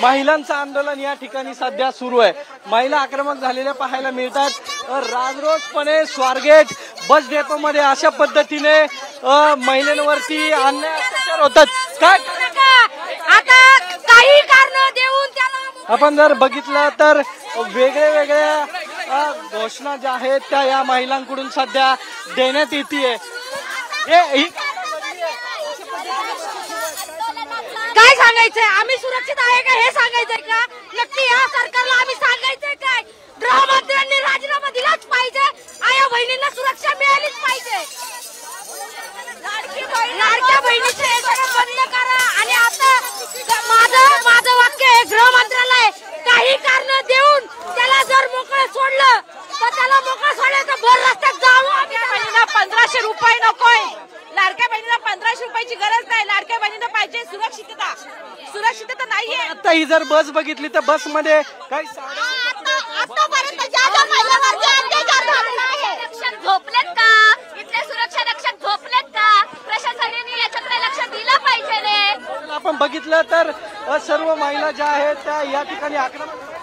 महिलांचं आंदोलन या ठिकाणी सध्या सुरू आहे। महिला आक्रमक झालेल्या पाहायला मिळतात। राजरोसपणे स्वारगेट बस डेपो मध्ये अशा पद्धतीने महिलांवरती अन्याय अत्याचार होतात। काय आता काही कारण देऊन त्याला आपण जर बघितलं तर वेगळ्या वेगळ्या घोषणा ज्या आहेत त्या या महिलांकडून सध्या देण्यात येते। काय सांगायचंय, आम्ही सुरक्षित आहे का हे सांगायचंय का? नक्की या सरकारला आम्ही सांगायचंय काय? गृहमंत्र्यांनी राजीनामा दिलाच पाहिजे, आया बहिणींना सुरक्षा मिळालीच पाहिजे। लाडक्या बहिणीचे बंद करा। आणि आता माझं वाक्य आहे, गृहमंत्र्याला काही कारण देऊन त्याला जर मोकळं सोडलं तर त्याला मोकळं सोडायचं, भर रस्त्यात जावं। आम्ही बहिणीला 1500 रुपये नकोय, लाडक्या बहिणीला 1500 रुपयाची गरज नाही, लाडक्या बहिणीला पाहिजे सुरक्षितता। सुरक्षितता नाहीये। आता ही जर बस बघितली तर बस मध्ये काही आतापर्यंत ज्या महिलांवरती अत्याचार झालेला आहे, रक्षक झोपलेत का? इथले सुरक्षा रक्षक झोपलेत का? प्रशासनाने याच्याकडे लक्ष दिलं पाहिजे रे। आपण बघितलं तर सर्व महिला ज्या आहेत त्या या ठिकाणी आक्रमक